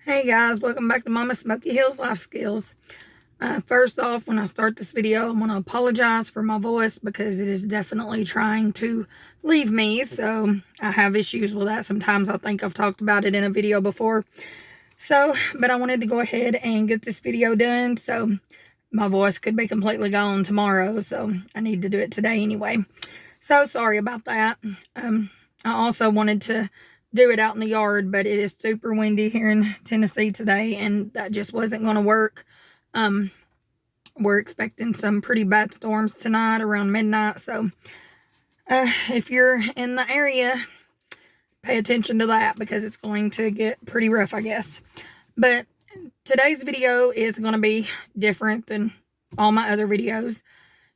Hey guys, welcome back to Mama Smoky Hills Life Skills. First off, when I start this video, I want to apologize for my voice because it is definitely trying to leave me. So I have issues with that. Sometimes I think I've talked about it in a video before. But I wanted to go ahead and get this video done. So my voice could be completely gone tomorrow. So I need to do it today anyway. So sorry about that. I also wanted to do it out in the yard, but it is super windy here in Tennessee today, and that just wasn't going to work. We're expecting some pretty bad storms tonight around midnight, so if you're in the area, pay attention to that because it's going to get pretty rough, I guess. But today's video is going to be different than all my other videos,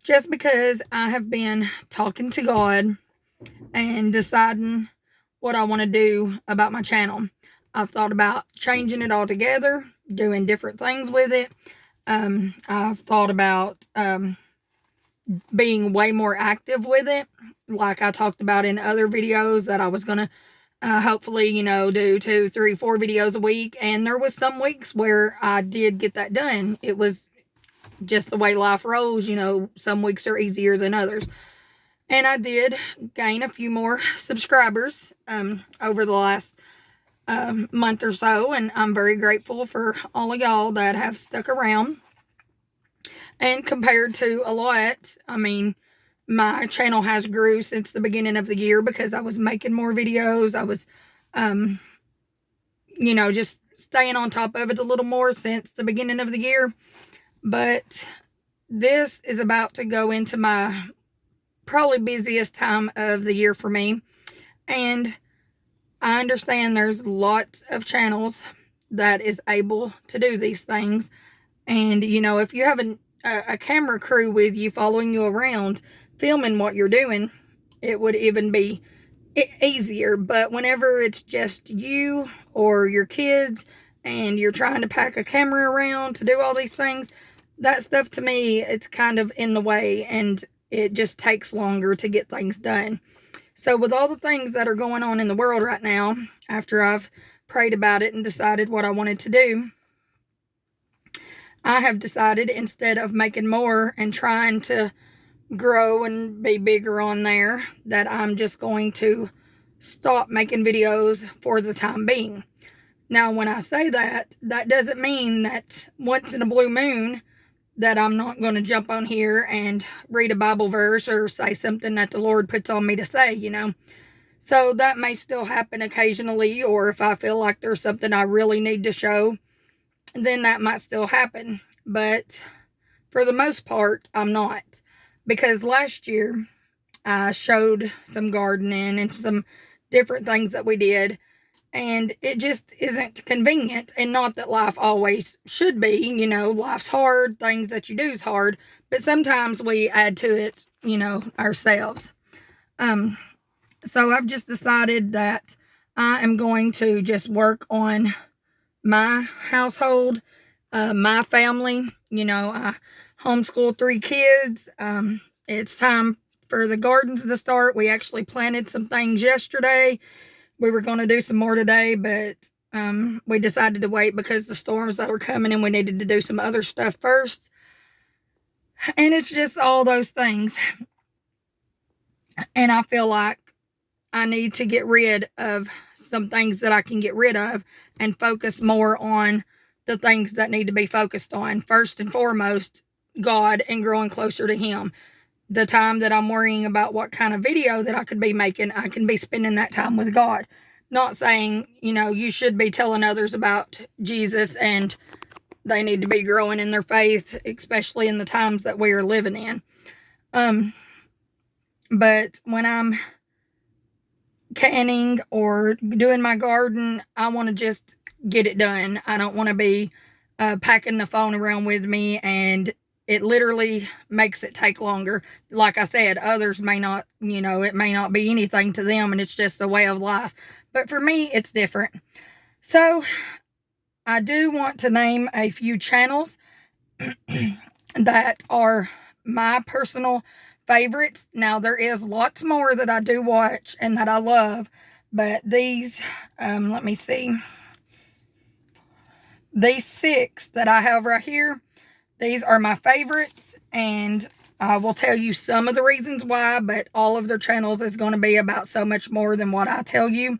just because I have been talking to God and deciding what I want to do about my channel. I've thought about changing it altogether, doing different things with it. I've thought about being way more active with it, like I talked about in other videos, that I was going to hopefully, do 2, 3, 4 videos a week. And there was some weeks where I did get that done. It was just the way life rolls. Some weeks are easier than others. And I did gain a few more subscribers over the last month or so. And I'm very grateful for all of y'all that have stuck around. And compared to a lot, I mean, my channel has grew since the beginning of the year because I was making more videos. I was, just staying on top of it a little more since the beginning of the year. But this is about to go into my probably busiest time of the year for me, and I understand there's lots of channels that is able to do these things. And if you have a camera crew with you following you around filming what you're doing, it would even be easier. But whenever it's just you or your kids and you're trying to pack a camera around to do all these things, that stuff, to me, it's kind of in the way, and it just takes longer to get things done. So with all the things that are going on in the world right now, after I've prayed about it and decided what I wanted to do, I have decided, instead of making more and trying to grow and be bigger on there, that I'm just going to stop making videos for the time being. Now, when I say that, that doesn't mean that once in a blue moon that I'm not going to jump on here and read a Bible verse or say something that the Lord puts on me to say, So that may still happen occasionally, or if I feel like there's something I really need to show, then that might still happen. But for the most part, I'm not. Because last year, I showed some gardening and some different things that we did, and it just isn't convenient. And not that life always should be, life's hard, things that you do is hard, but sometimes we add to it, ourselves. So I've just decided that I am going to just work on my household, my family. I homeschool 3 kids. It's time for the gardens to start. We actually planted some things yesterday. We were going to do some more today, but we decided to wait because the storms that were coming, and we needed to do some other stuff first. And it's just all those things. And I feel like I need to get rid of some things that I can get rid of and focus more on the things that need to be focused on. First and foremost, God and growing closer to Him. The time that I'm worrying about what kind of video that I could be making, I can be spending that time with God. Not saying, you should be telling others about Jesus and they need to be growing in their faith, especially in the times that we are living in. But when I'm canning or doing my garden, I want to just get it done. I don't want to be packing the phone around with me, and it literally makes it take longer. Like I said, others may not, it may not be anything to them, and it's just a way of life. But for me, it's different. So I do want to name a few channels that are my personal favorites. Now, there is lots more that I do watch and that I love, but these, let me see. these 6 that I have right here, these are my favorites, and I will tell you some of the reasons why, but all of their channels is going to be about so much more than what I tell you.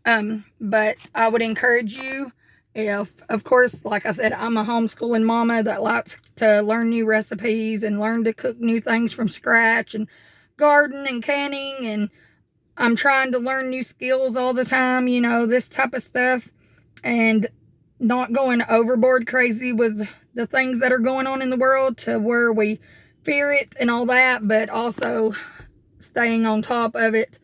But I would encourage you, if, of course, like I said, I'm a homeschooling mama that likes to learn new recipes and learn to cook new things from scratch and garden and canning, and I'm trying to learn new skills all the time, you know, this type of stuff, and not going overboard crazy with the things that are going on in the world to where we fear it and all that, but also staying on top of it.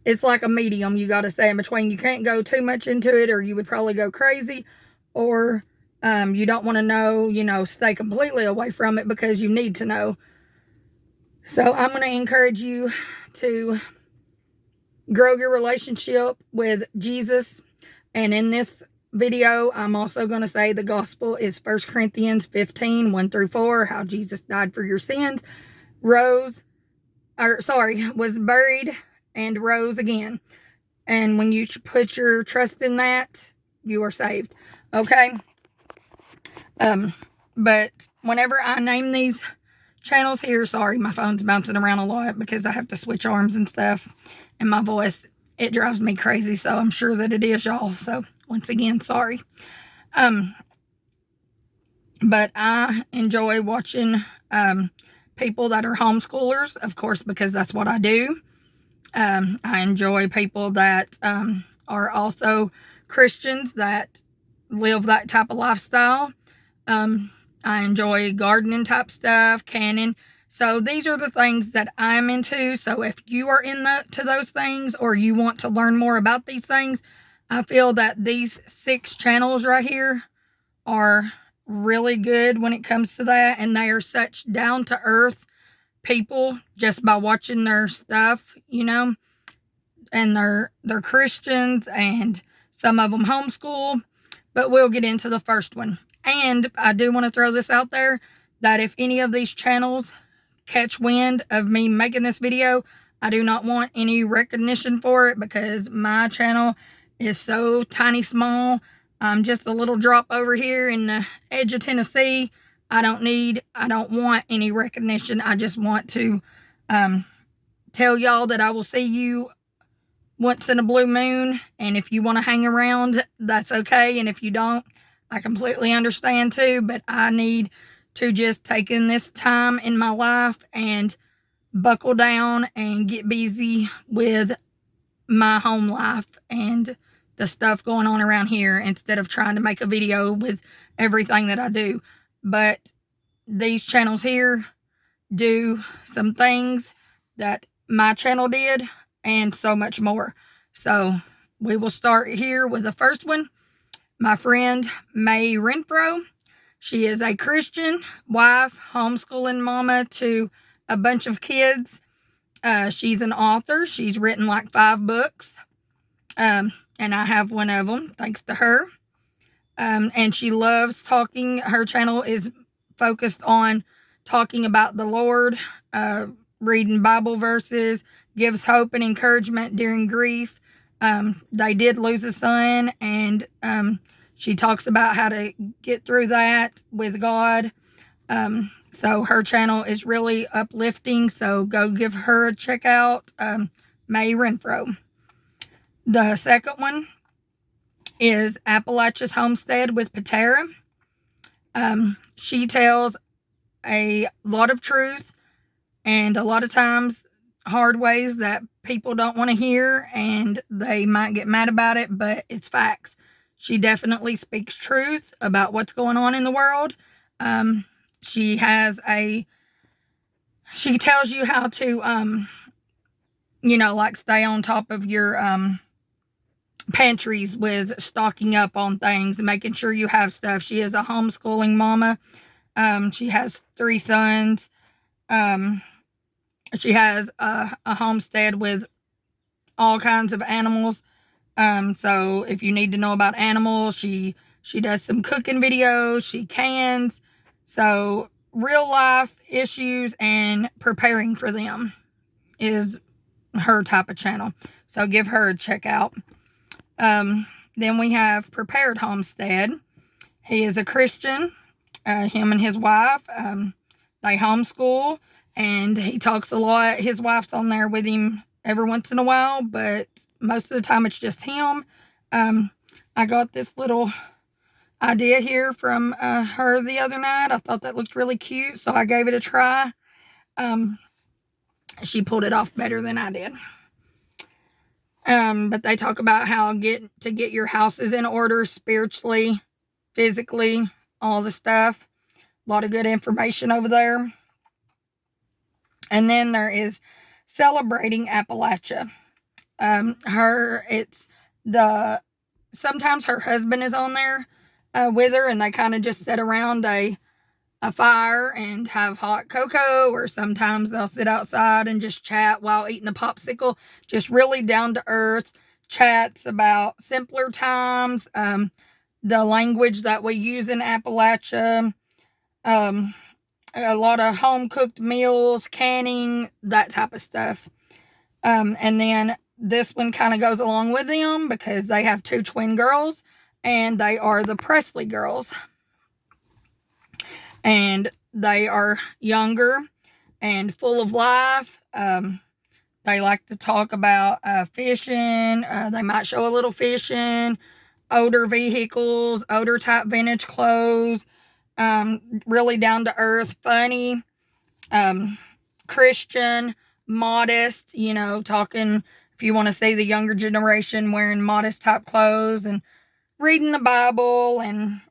It's like a medium you got to stay in between. You can't go too much into it or you would probably go crazy, or you don't want to know, you know, stay completely away from it because you need to know. So I'm going to encourage you to grow your relationship with Jesus. And in this video, I'm also going to say the gospel is 1 Corinthians 15, 1 through 4, how Jesus died for your sins, was buried, and rose again. And when you put your trust in that, you are saved. Okay? But whenever I name these channels here, sorry, my phone's bouncing around a lot because I have to switch arms and stuff. And my voice, it drives me crazy. So I'm sure that it is, y'all. So once again, sorry. But I enjoy watching people that are homeschoolers, of course, because that's what I do. I enjoy people that are also Christians that live that type of lifestyle. I enjoy gardening type stuff, canning. So these are the things that I'm into. So if you are into those things, or you want to learn more about these things, I feel that these 6 channels right here are really good when it comes to that. And they are such down to earth people just by watching their stuff, you know, and they're Christians, and some of them homeschool, but we'll get into the first one. And I do want to throw this out there that if any of these channels catch wind of me making this video, I do not want any recognition for it because my channel is so tiny small. I'm just a little drop over here in the edge of Tennessee. I don't want any recognition. I just want to tell y'all that I will see you once in a blue moon, and if you want to hang around, that's okay, and if you don't, I completely understand too, but I need to just take in this time in my life and buckle down and get busy with my home life and the stuff going on around here instead of trying to make a video with everything that I do. But these channels here do some things that my channel did, and so much more. So we will start here with the first one. My friend May Renfro. She is a Christian wife, homeschooling mama to a bunch of kids. She's an author. She's written like 5 books. And I have one of them, thanks to her. And she loves talking. Her channel is focused on talking about the Lord, reading Bible verses, gives hope and encouragement during grief. They did lose a son, and she talks about how to get through that with God. So her channel is really uplifting, so go give her a check out, May Renfro. The second one is Appalachia's Homestead with Patera. She tells a lot of truth, and a lot of times hard ways that people don't want to hear, and they might get mad about it, but it's facts. She definitely speaks truth about what's going on in the world. She tells you how to, like stay on top of your pantries with stocking up on things and making sure you have stuff. She is a homeschooling mama. She has 3 sons. She has a homestead with all kinds of animals. So if you need to know about animals, she does some cooking videos. She cans. So real life issues and preparing for them is her type of channel. So give her a check out. Then we have Prepared Homestead. He is a Christian. Him and his wife, they homeschool, and he talks a lot. His wife's on there with him every once in a while, but most of the time it's just him. I got this little idea here from her the other night. I thought that looked really cute, so I gave it a try. She pulled it off better than I did. But they talk about how get your houses in order spiritually, physically, all the stuff. A lot of good information over there. And then there is Celebrating Appalachia. Sometimes her husband is on there with her, and they kind of just sit around a fire and have hot cocoa, or sometimes they'll sit outside and just chat while eating a popsicle. Just really down to earth chats about simpler times, the language that we use in Appalachia, a lot of home cooked meals, canning, that type of stuff. And then this one kind of goes along with them because they have 2 twin girls, and they are the Presley girls. And they are younger and full of life. They like to talk about fishing. They might show a little fishing, older vehicles, older type vintage clothes, really down to earth, funny, Christian, modest, talking, if you want to see the younger generation wearing modest type clothes and reading the Bible. And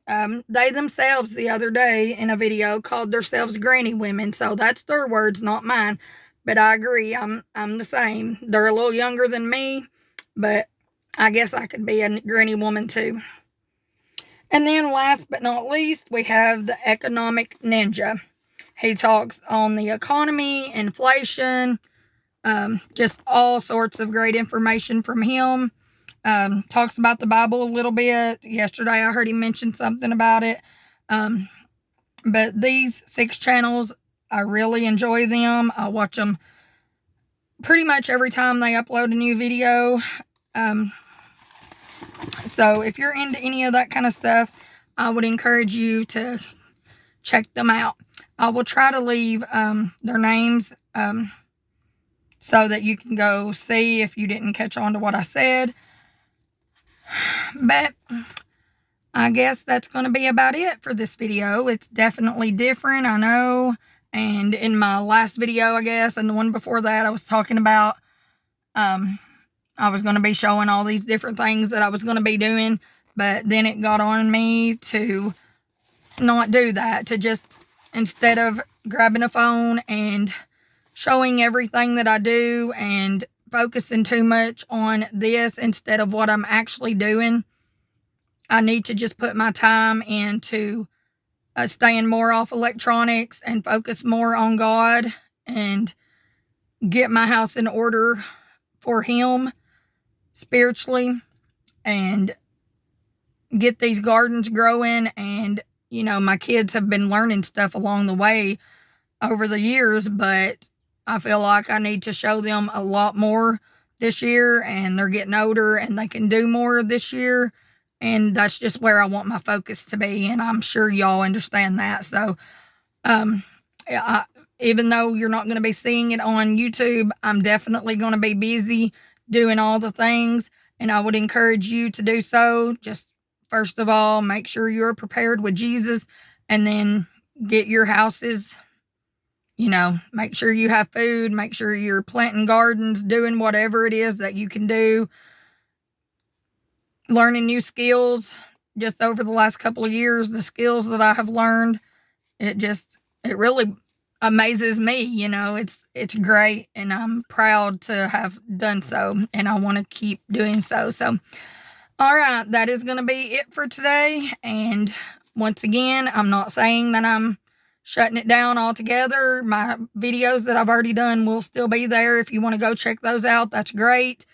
they themselves the other day in a video called themselves granny women. So that's their words, not mine. But I agree, I'm the same. They're a little younger than me, but I guess I could be a granny woman too. And then last but not least, we have the Economic Ninja. He talks on the economy, inflation, just all sorts of great information from him. Talks about the Bible a little bit. Yesterday I heard him mention something about it. But these 6 channels, I really enjoy them. I watch them pretty much every time they upload a new video. So if you're into any of that kind of stuff, I would encourage you to check them out. I will try to leave their names so that you can go see if you didn't catch on to what I said. But I guess that's going to be about it for this video. It's definitely different, I know. And in my last video, I guess, and the one before that, I was talking about I was going to be showing all these different things that I was going to be doing. But then it got on me to not do that. To just, instead of grabbing a phone and showing everything that I do and focusing too much on this instead of what I'm actually doing, I need to just put my time into staying more off electronics and focus more on God and get my house in order for Him spiritually and get these gardens growing. And, my kids have been learning stuff along the way over the years, but I feel like I need to show them a lot more this year, and they're getting older and they can do more this year. And that's just where I want my focus to be. And I'm sure y'all understand that. So, even though you're not going to be seeing it on YouTube, I'm definitely going to be busy doing all the things. And I would encourage you to do so. Just first of all, make sure you're prepared with Jesus, and then get your houses, make sure you have food, make sure you're planting gardens, doing whatever it is that you can do. Learning new skills. Just over the last couple of years, the skills that I have learned, it really amazes me. It's great, and I'm proud to have done so, and I want to keep doing so. So, all right, that is going to be it for today. And once again, I'm not saying that I'm shutting it down altogether. My videos that I've already done will still be there. If you want to go check those out, that's great.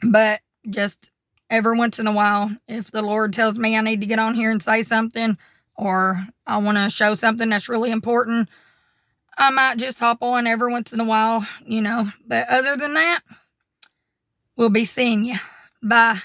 But just every once in a while, if the Lord tells me I need to get on here and say something, or I want to show something that's really important, I might just hop on every once in a while, But other than that, we'll be seeing you. Bye.